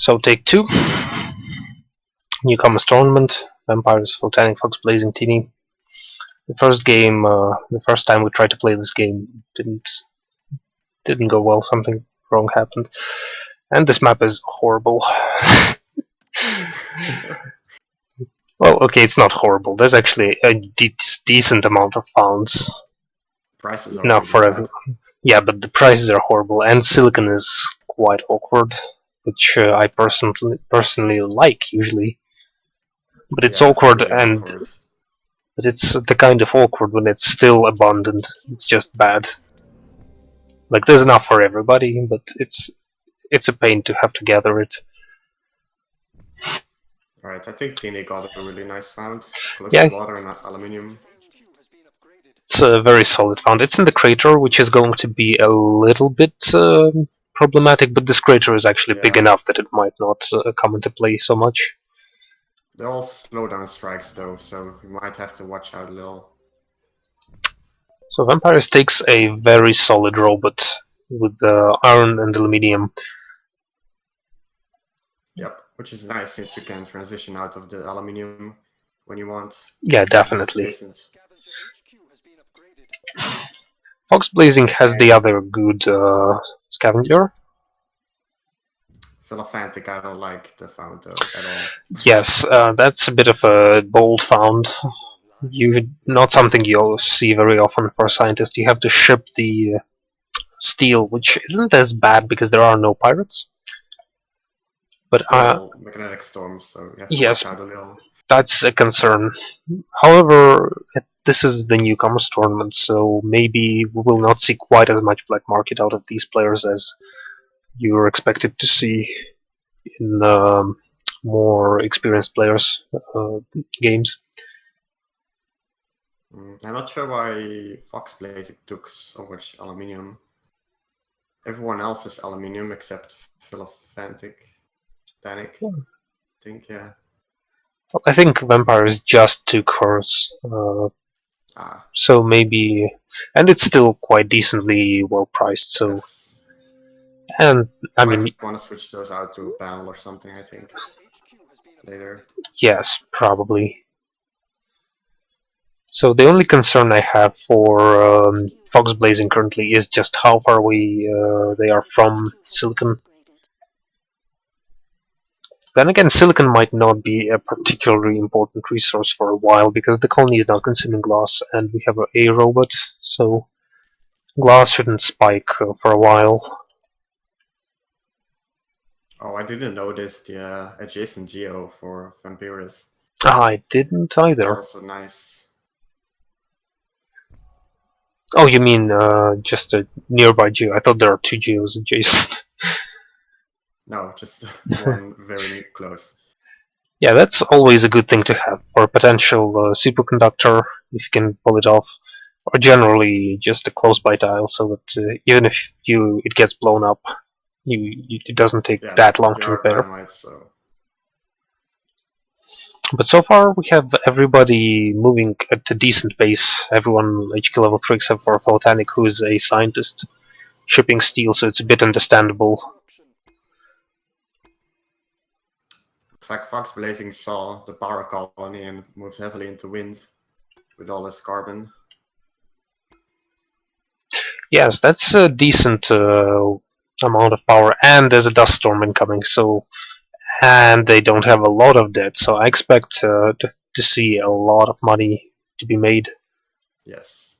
So take 2. Newcomers tournament. Vampires, Volcanic, Fox, Blazing, Teeny. The first game, the first time we tried to play this game, didn't go well. Something wrong happened, and this map is horrible. Well, okay, it's not horrible. There's actually a decent amount of founds. Prices are Enough for everyone. Yeah, but the prices are horrible, and Silicon is quite awkward, which I personally like usually. But it's awkward, really and awkward. but it's the kind of awkward when it's still abundant. It's just bad. Like there's enough for everybody, but it's a pain to have to gather it. Alright, I think Tini got a really nice found. Close Yeah, to water and aluminium. it's a very solid found. It's in the crater, which is going to be a little bit problematic, but this crater is actually big enough that it might not come into play so much. They're all slowdown strikes though, so we might have to watch out a little. So Vampires takes a very solid robot with iron and aluminium. Yep, which is nice since you can transition out of the aluminium when you want. Yeah, definitely. Fox Blazing has the other good scavenger. Philofantic, I don't like the found though at all. Yes, that's a bit of a bold found. Not something you'll see very often for a scientist. You have to ship the steel, which isn't as bad because there are no pirates. But magnetic storms, so you have to watch out a little. That's a concern. However, this is the Newcomers tournament, so maybe we will not see quite as much black market out of these players as you were expected to see in more experienced players' games. I'm not sure why Fox Blazing took so much aluminium. Everyone else is aluminium except Philofantic. Danik, I think, yeah. I think Vampires just took hers. So maybe, and it's still quite decently well priced. So, yes. And I mean, want to switch those out to a panel or something. I think later. Yes, probably. So the only concern I have for Fox Blazing currently is just how far away they are from Silicon. Then again, Silicon might not be a particularly important resource for a while because the colony is not consuming glass and we have a robot, so glass shouldn't spike for a while. Oh, I didn't notice the adjacent geo for Vampiris. I didn't either. That's also nice. Oh, you mean just a nearby geo? I thought there are 2 geos adjacent. No, just one very close. Yeah, that's always a good thing to have for a potential superconductor, if you can pull it off, or generally just a close-by tile, so that even if it gets blown up, it doesn't take that long to repair. Dynamite, so. But so far we have everybody moving at a decent pace. Everyone HQ level 3 except for Volcanic, who is a scientist, shipping steel, so it's a bit understandable. Looks like Fox Blazing saw the power colony and moves heavily into wind with all this carbon. Yes, that's a decent amount of power, and there's a dust storm incoming, so and they don't have a lot of debt, so I expect to see a lot of money to be made. Yes.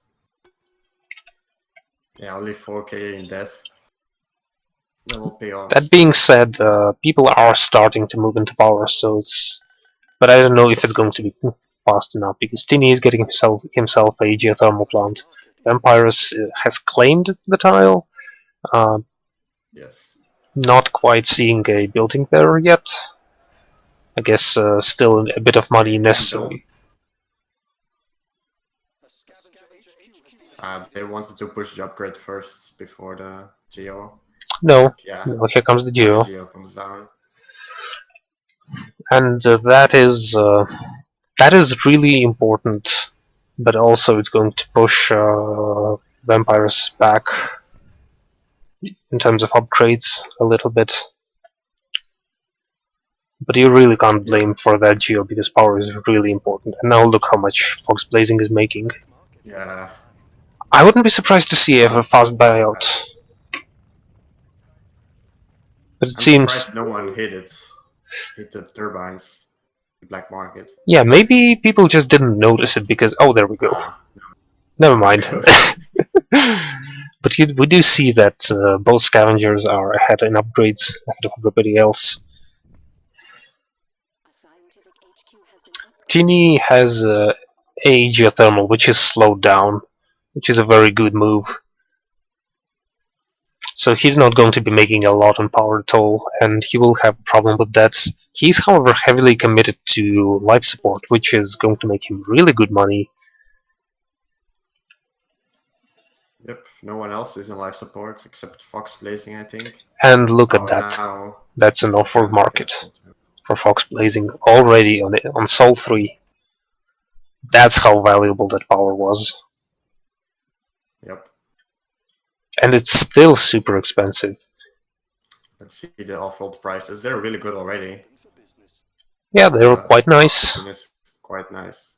Yeah, only 4k in debt. That will pay off. That being said, people are starting to move into power, so it's... But I don't know if it's going to be fast enough, because Tini is getting himself a geothermal plant. Vampires has claimed the tile. Yes. Not quite seeing a building there yet. I guess still a bit of money necessary. They wanted to push the upgrade first before the geo. No, no, here comes the geo. The geo comes down. And that is really important, but also it's going to push Vampires back in terms of upgrades a little bit. But you really can't Yep. blame for that geo because power is really important. And now look how much Fox Blazing is making. Yeah. I wouldn't be surprised to see a fast Uh, buyout. But it I'm seems, surprised no one hit it. Hit the turbines. The black market. yeah, maybe people just didn't notice it because, oh, there we go. Ah, Never there we mind. go. But we do see that both scavengers are ahead in upgrades ahead of everybody else. Tini has a geothermal, which is slowed down, which is a very good move. So he's not going to be making a lot on power at all, and he will have a problem with that. He's, however, heavily committed to life support, which is going to make him really good money. Yep. No one else is in life support except Fox Blazing, I think. And look Oh, at and that. now That's an off-world Philofantic market has one too. for Fox Blazing already on Sol 3. That's how valuable that power was. Yep. And it's still super expensive. Let's see the off-world prices. They're really good already. Yeah, they were quite nice. Auction is quite nice.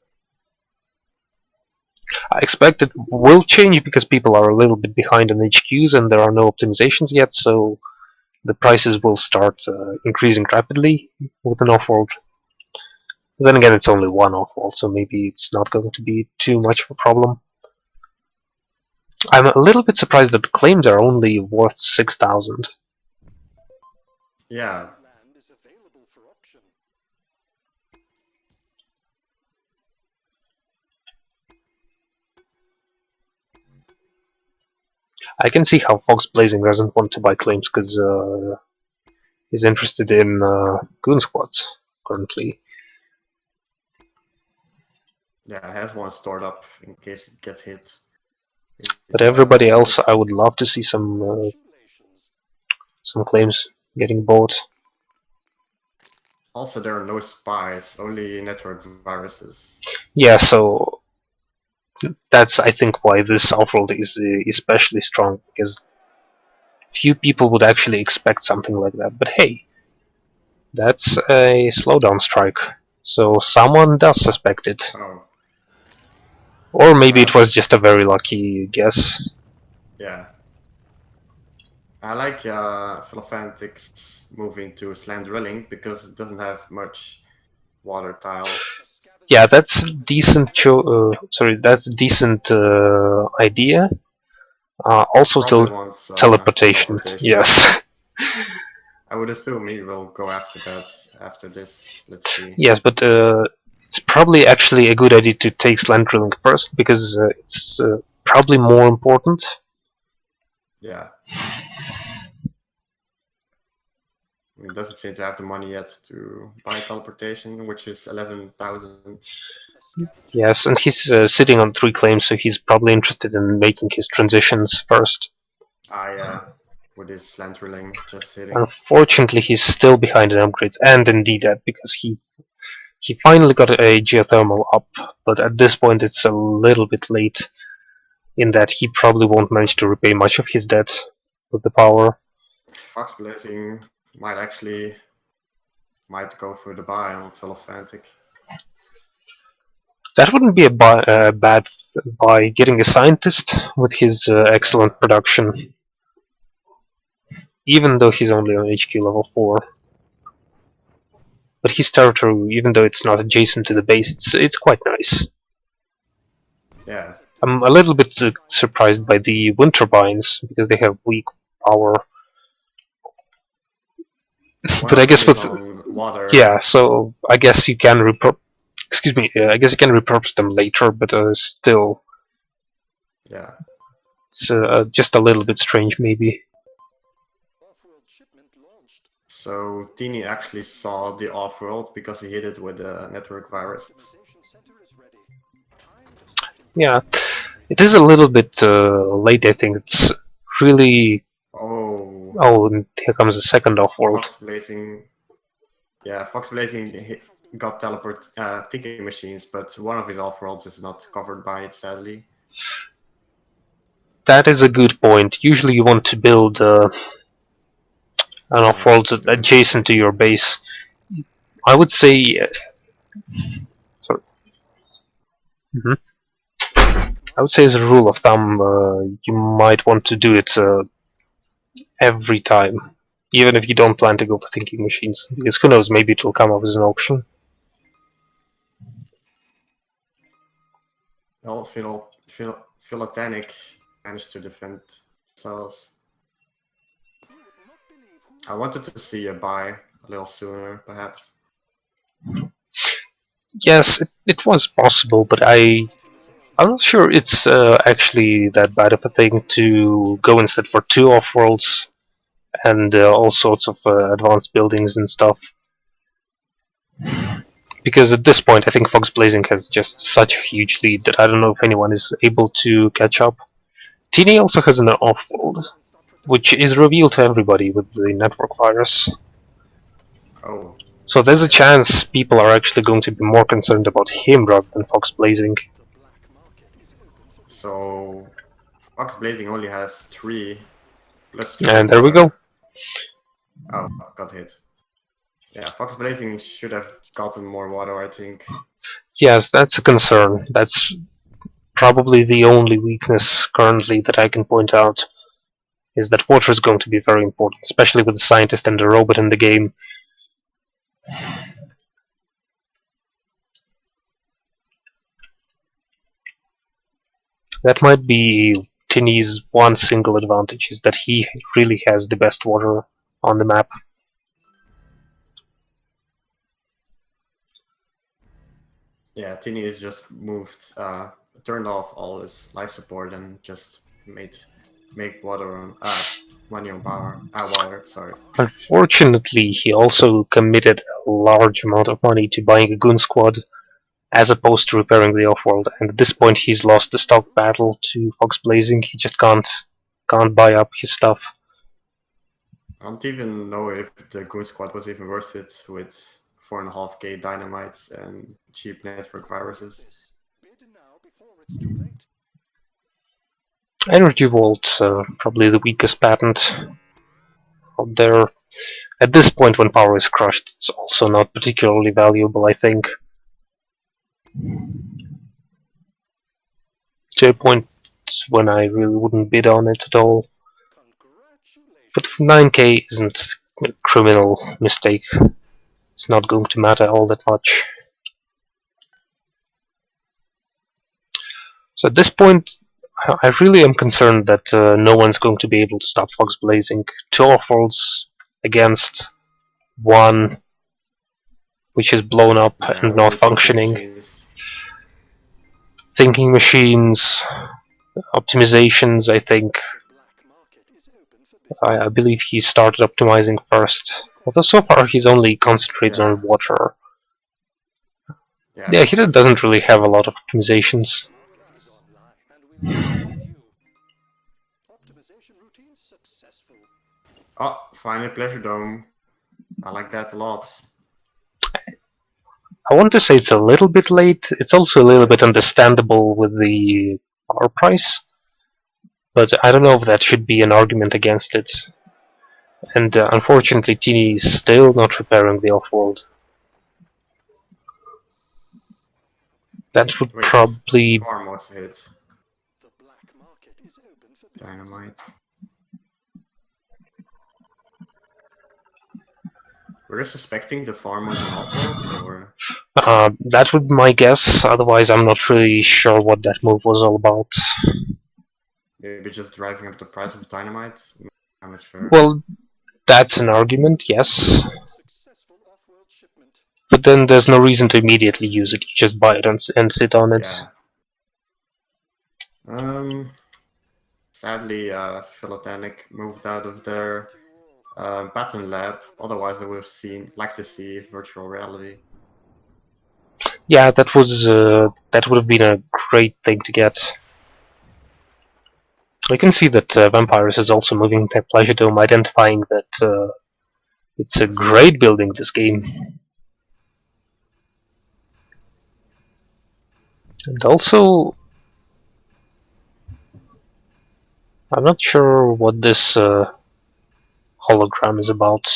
I expect it will change because people are a little bit behind on HQs and there are no optimizations yet, so the prices will start increasing rapidly with an off-world. Then again, it's only one off-world, so maybe it's not going to be too much of a problem. I'm a little bit surprised that the claims are only worth 6,000. Yeah. I can see how Fox Blazing doesn't want to buy claims because he's interested in Goon Squads currently. Yeah, it has one stored up in case it gets hit. But everybody else, I would love to see some claims getting bought. Also, there are no spies, only network viruses. Yeah, so that's I think why this off-world is especially strong because few people would actually expect something like that. But hey, that's a slowdown strike, so someone does suspect it. Oh. Or maybe it was Perhaps. just a very lucky guess. Yeah. I like Philofantic's moving to slant drilling because it doesn't have much water tiles. Yeah, that's decent. That's a decent idea. Also, Probably wants teleportation. teleportation. Yes, I would assume he will go after that after this. Let's see. yes, but it's probably actually a good idea to take slant drilling first because it's probably more important. Yeah. He doesn't seem to have the money yet to buy teleportation, which is 11,000. Yes, and he's sitting on 3 claims, so he's probably interested in making his transitions first. Yeah, with his slant drilling just hitting. Unfortunately, he's still behind in upgrades and in DDAT because he finally got a geothermal up, but at this point it's a little bit late in that he probably won't manage to repay much of his debt with the power. Fox Blazing might go for the buy on Philofantic. That wouldn't be a bad by getting a scientist with his excellent production, even though he's only on HQ level 4. But his territory, even though it's not adjacent to the base, it's quite nice. Yeah. I'm a little bit surprised by the wind turbines because they have weak power. One But I of them guess is with on water. yeah, so I guess you can excuse me. I guess you can repurpose them later, but still, Yeah. it's just a little bit strange, maybe. So Tini actually saw the off-world because he hit it with a network virus. Yeah, it is a little bit late. I think it's really. Oh. Oh, and here comes the second off-world. Fox Blazing. Yeah, Fox Blazing got teleport ticking machines, but one of his off-worlds is not covered by it, sadly. That is a good point. Usually, you want to build an off-world adjacent to your base. I would say, sorry, mhm. I would say as a rule of thumb, you might want to do it every time, even if you don't plan to go for thinking machines, because who knows, maybe it will come up as an option. Well, Philotanic managed to defend themselves. I wanted to see a buy a little sooner, perhaps. Yes, it was possible, but I'm not sure it's actually that bad of a thing to go instead for two off-worlds and all sorts of advanced buildings and stuff. Because at this point, I think Fox Blazing has just such a huge lead that I don't know if anyone is able to catch up. TD also has an off-world, which is revealed to everybody with the network virus. Oh. So there's a chance people are actually going to be more concerned about him rather than Fox Blazing. So Fox Blazing only has 3 plus 3 And there we water. go. Oh, got hit. Yeah, Fox Blazing should have gotten more water, I think. Yes, that's a concern. That's probably the only weakness currently that I can point out, is that water is going to be very important, especially with the scientist and the robot in the game. That might be Tinny's one single advantage, is that he really has the best water on the map. Yeah, Tini is just turned off all his life support and just make water on money on water. Sorry. Unfortunately, he also committed a large amount of money to buying a goon squad, as opposed to repairing the offworld. And at this point, he's lost the stock battle to Fox Blazing. He just can't buy up his stuff. I don't even know if the goon squad was even worth it with 4.5k dynamites and cheap network viruses. Energy Vault, probably the weakest patent out there. At this point, when power is crushed, it's also not particularly valuable, I think. To a point when I really wouldn't bid on it at all. But 9k isn't a criminal mistake. It's not going to matter all that much. So at this point, I really am concerned that no one's going to be able to stop Fox Blazing. 2 offworlds against 1 which is blown up and not functioning. Thinking machines, optimizations, I think. I believe he started optimizing first. Although so far he's only concentrated on water. Yeah, he doesn't really have a lot of optimizations. Oh, finally Pleasure Dome. I like that a lot. I want to say it's a little bit late. It's also a little bit understandable with the power price. But I don't know if that should be an argument against it. And unfortunately, Tini is still not repairing the offworld. That would probably... Farm was hit. Dynamite. We're suspecting the farm was an offworld, or? That would be my guess. Otherwise, I'm not really sure what that move was all about. Maybe just driving up the price of dynamite? I'm not sure. Well, that's an argument, yes. But then there's no reason to immediately use it. You just buy it and sit on it. Yeah. Sadly, Philotanic moved out of their patent lab. Otherwise, I would have liked to see virtual reality. Yeah, that would have been a great thing to get. I can see that Vampires is also moving to Pleasure Dome, identifying that it's a great building, this game. And also, I'm not sure what this hologram is about.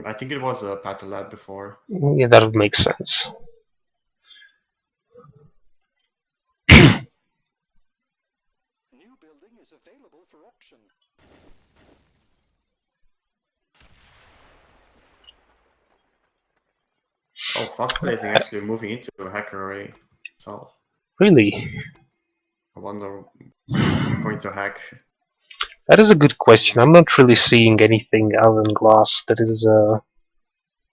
I think it was a Patolab before. Yeah, that would make sense. New building is available for auction. Oh, Fox Blazing actually moving into a hacker array itself. Really? I wonder what is they're going to hack. That is a good question. I'm not really seeing anything other than glass that is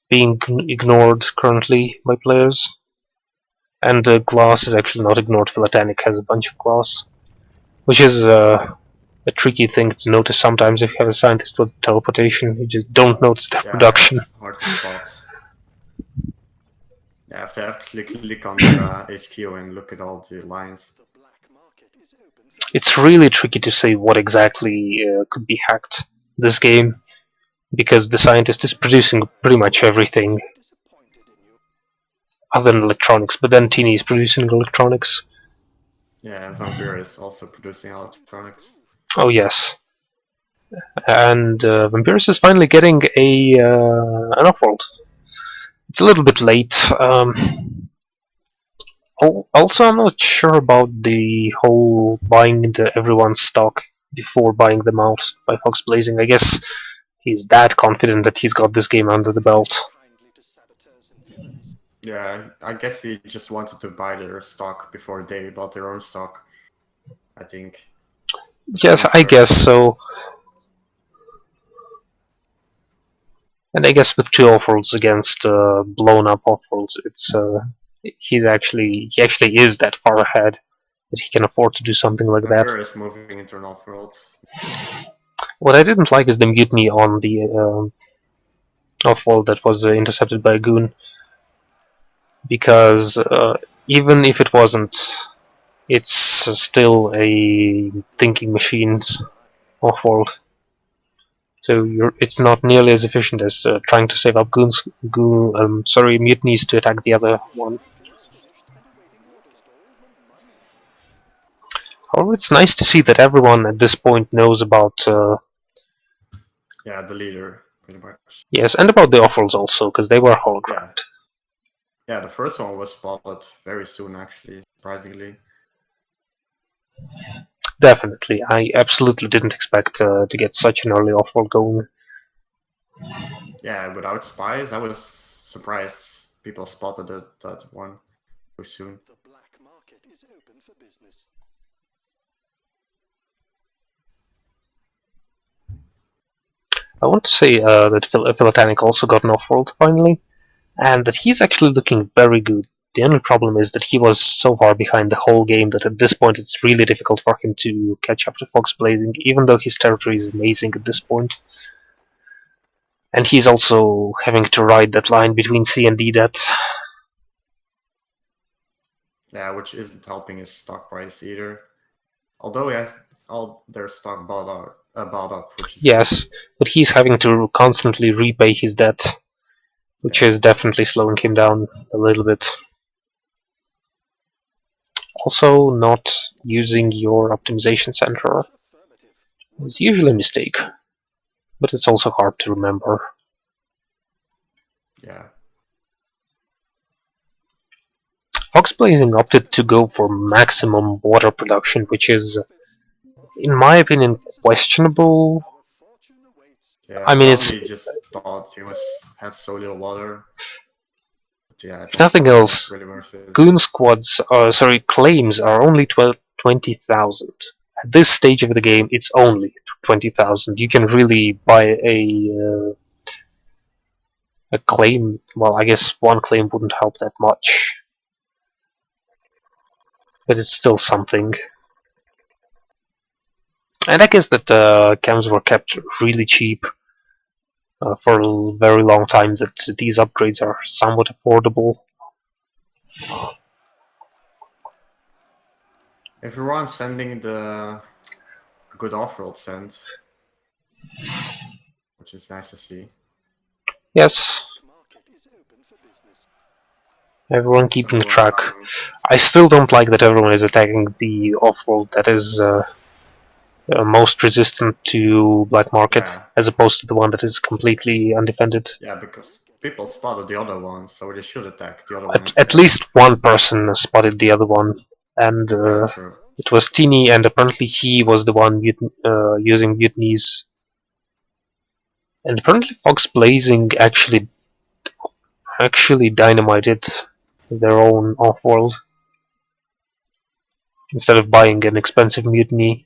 being ignored currently by players. And glass is actually not ignored. Philatanic has a bunch of glass, which is a tricky thing to notice sometimes if you have a scientist with teleportation. You just don't notice their Yeah, production. it's hard to spot. You have to actually click on their HQ and look at all the lines. The black market is open for It's really tricky to say what exactly could be hacked this game, because the scientist is producing pretty much everything disappointed in you. other than electronics, but then Teeny is producing electronics. Yeah, and Vampire is also producing electronics. Oh yes, and Vampiris is finally getting an off-world. It's a little bit late. Also, I'm not sure about the whole buying into everyone's stock before buying them out by Fox Blazing. I guess he's that confident that he's got this game under the belt. Kindly to saboteurs and villains. Yeah, I guess he just wanted to buy their stock before they bought their own stock. I think. I'm Yes, not I sure. guess so. And I guess with two off-worlds against blown up off-worlds, he actually is that far ahead that he can afford to do something like that. Vampire is moving into an off-world. What I didn't like is the mutiny on the off-world that was intercepted by a goon, because even if it wasn't, it's still a thinking machine's off-world. So it's not nearly as efficient as trying to save up mutinies to attack the other one. However, it's nice to see that everyone at this point knows about Yeah, the leader, pretty much. yes, and about the offals also, because they were hologrammed. Yeah, the first one was spotted very soon, actually, surprisingly. Definitely, I absolutely didn't expect to get such an early offworld going. Yeah, without spies, I was surprised people spotted that one so soon. The black market is open for business. I want to say that Philatanic also got an offworld finally, and that he's actually looking very good. The only problem is that he was so far behind the whole game that at this point it's really difficult for him to catch up to Fox Blazing, even though his territory is amazing at this point. And he's also having to ride that line between C and D that. Yeah, which isn't helping his stock price either. Although he has all their stock bought up, which is Yes, good. but he's having to constantly repay his debt, which is definitely slowing him down a little bit. Also, not using your optimization center is usually a mistake, but it's also hard to remember. Yeah. Fox Blazing opted to go for maximum water production, which is, in my opinion, questionable. Yeah, I I mean, it's, probably just thought he had so little water. But yeah, I if don't nothing think that's else, really worth it. Goon Squad's, claims are only 20,000. At this stage of the game, it's only 20,000. You can really buy a claim. Well, I guess one claim wouldn't help that much, but it's still something. And I guess that cams were kept really cheap for a very long time. That these upgrades are somewhat affordable. Everyone's sending the good off-road send, which is nice to see. Yes, everyone keeping So, track. I still don't like that everyone is attacking the off-world that is most resistant to black market, Yeah. as opposed to the one that is completely undefended. Yeah, because people spotted the other ones, so they should attack the other one At instead. least one person spotted the other one, and Yeah, true. it was Teeny, and apparently he was the one using mutinies. And apparently Fox Blazing actually dynamited their own off-world instead of buying an expensive mutiny.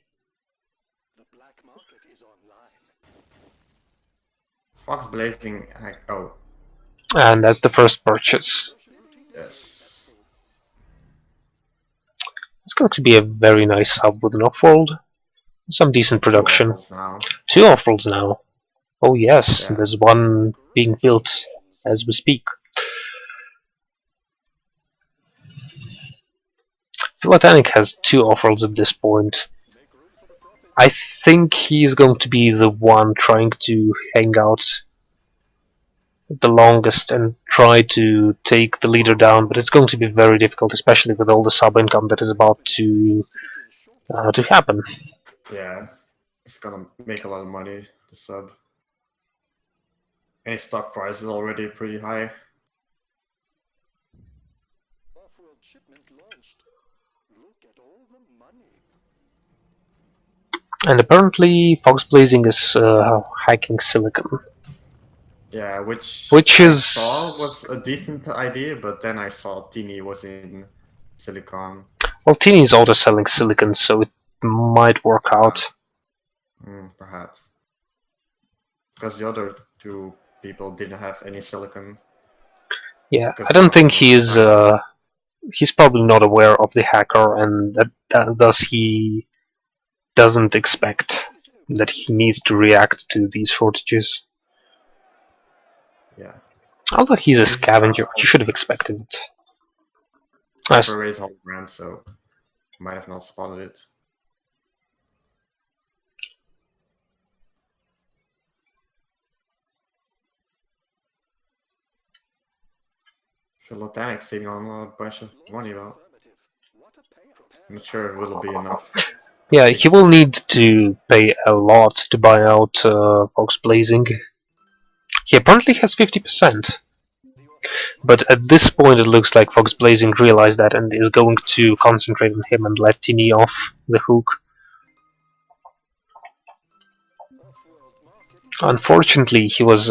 The black market is online. Fox Blazing. Oh, And that's the first purchase. yes. It's going to be a very nice sub with an off-world, some decent Two production. offals now. 2 off-worlds now. Oh yes, Yeah. there's one being built as we speak. Philatanic has 2 off-worlds at this point. Make room for the profit. I think he's going to be the one trying to hang out the longest and try to take the leader down, but it's going to be very difficult, especially with all the sub income that is about to happen. Yeah. It's gonna make a lot of money, the sub. And his stock price is already pretty high. Off-world shipment launched. Look at all the money. And apparently, Fox Blazing is hacking silicon, Yeah, which which I is saw was a decent idea, but then I saw Tini was in Silicon. well, Tini is also selling silicon, so it might work out. Perhaps. Because the other two people didn't have any silicon. Yeah, Because I don't one of think them was he's Chinese. he's probably not aware of the hacker, and thus he doesn't expect that he needs to react to these shortages. Yeah. Although he's a He's scavenger, he should have expected it. Nice. Hyper Race hologram, so might have not spotted it. Philatanic sitting on a bunch of money though. Affirmative. What a payout. I'm not sure it will be enough. Yeah, he will need to pay a lot to buy out Fox Blazing. He apparently has 50%, but at this point it looks like Fox Blazing realized that and is going to concentrate on him and let Tini off the hook. Off-world market. Unfortunately, he was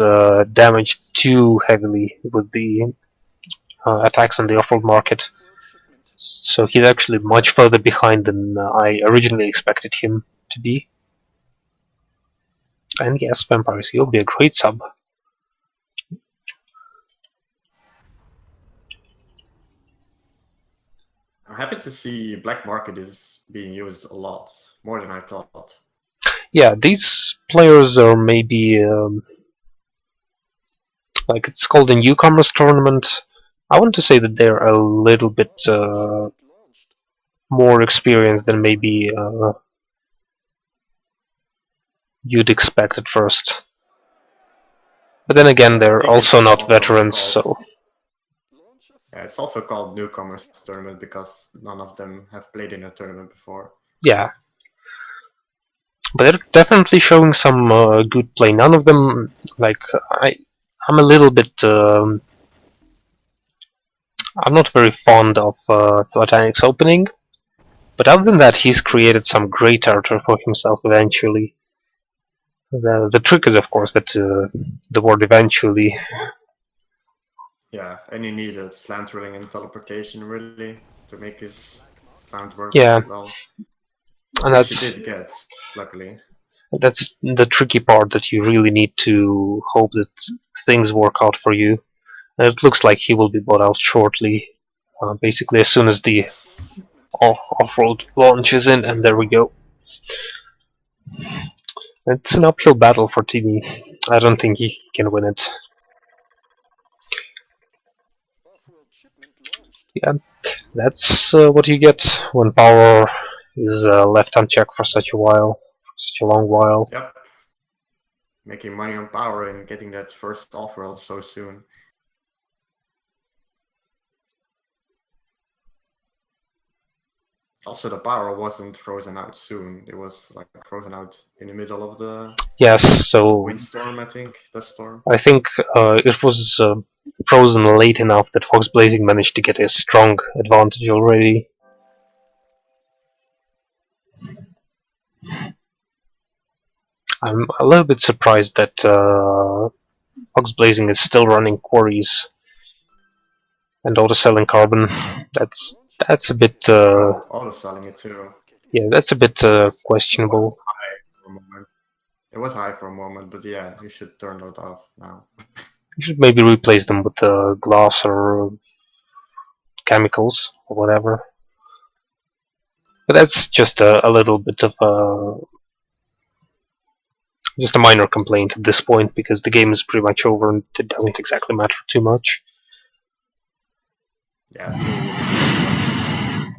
damaged too heavily with the attacks on the off-world market, Off-world shipment. so he's actually much further behind than I originally expected him to be. And yes, Vampires, he'll be a great sub. I'm happy to see black market is being used a lot, more than I thought. Yeah, these players are maybe like it's called a Newcomers tournament. I want to say that they're a little bit Shipment launched. more experienced than maybe you'd expect at first. But then again, Yeah, I they're think also it's not also veterans, so Launch of Yeah, it's also called Newcomers tournament because none of them have played in a tournament before. yeah. But they're definitely showing some good play. None of them, like I'm a little bit. I'm not very fond of Flatanic's opening, but other than that, he's created some great territory for himself eventually. The trick is, of course, that the word eventually. Yeah, and he needed slant drilling and teleportation really to make his plant work Yeah, well. and Which he did get, luckily. that's the tricky part, that you really need to hope that things work out for you. And it looks like he will be bought out shortly, basically as soon as the Yes. off-road launches in, and there we go. It's an uphill battle for TV. I don't think he can win it. off-world shipment launched. Yeah, that's what you get when power is left unchecked for such a while, for such a long while. Yep. Making money on power and getting that first off-world so soon. Also, the power wasn't frozen out soon. It was like frozen out in the middle of the Yes, so windstorm, I think. The storm. I think it was frozen late enough that Fox Blazing managed to get a strong advantage already. I'm a little bit surprised that Fox Blazing is still running quarries and auto selling carbon. That's a bit Oh, auto selling it too. yeah, that's a bit questionable. High for a moment. It was high for a moment, but yeah, you should turn that off now. You should maybe replace them with glass or chemicals or whatever. But that's just a little bit of just a minor complaint at this point because the game is pretty much over and it doesn't exactly matter too much. Yeah, 2 really good shots.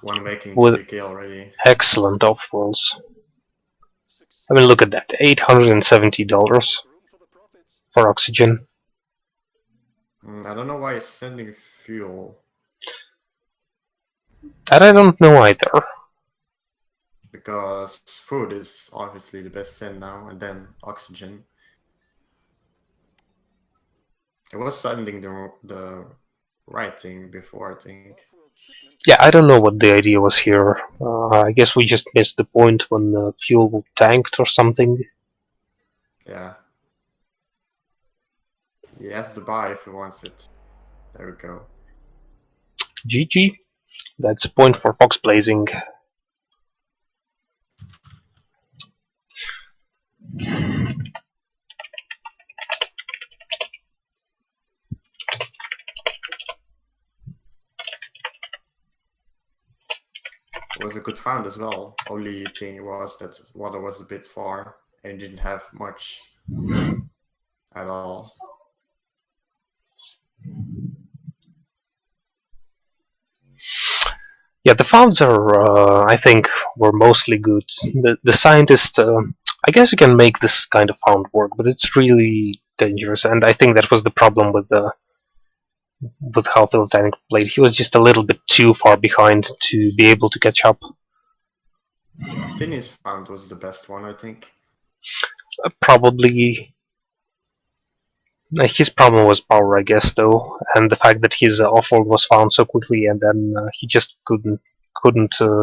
One making With 3k already. excellent off-rolls. I mean, look at that, $870 for oxygen. I don't know why he's sending fuel. That I don't know either. Because food is obviously the best send now, and then oxygen. It was sending the right thing before, I think. Yeah, I don't know what the idea was here. I guess we just missed the point when fuel tanked or something. Yeah. He has to buy if he wants it. There we go. GG. That's a point for Fox Blazing. It was a good found as well. Only thing was that water was a bit far and didn't have much at all. Yeah, the founds are, I think, were mostly good. The scientist, I guess you can make this kind of found work, but it's really dangerous, and I think that was the problem with how Phil Zanuck played. He was just a little bit too far behind to be able to catch up. Tinny's found was the best one, I think. Probably his problem was power, I guess, though, and the fact that his off-roll was found so quickly, and then he just couldn't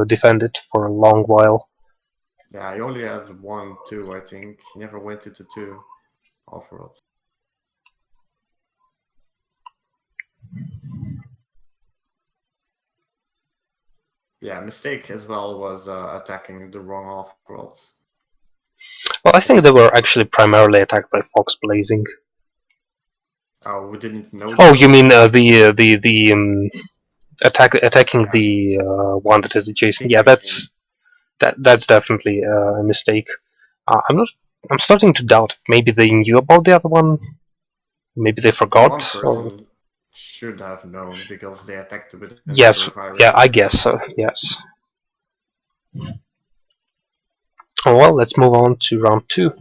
defend it for a long while. Yeah, he only had 1, 2, I think. He never went into 2 off-roads. Yeah, mistake as well was attacking the wrong off-roads. Well, I think they were actually primarily attacked by Fox Blazing. Oh, we didn't know. Oh, you mean the attacking the one that is adjacent? Yeah, that's definitely a mistake. I'm starting to doubt if maybe they knew about the other one. Maybe they forgot. One person should have known because they attacked with yes, yeah, I guess so. Yes. Oh, well, let's move on to round 2.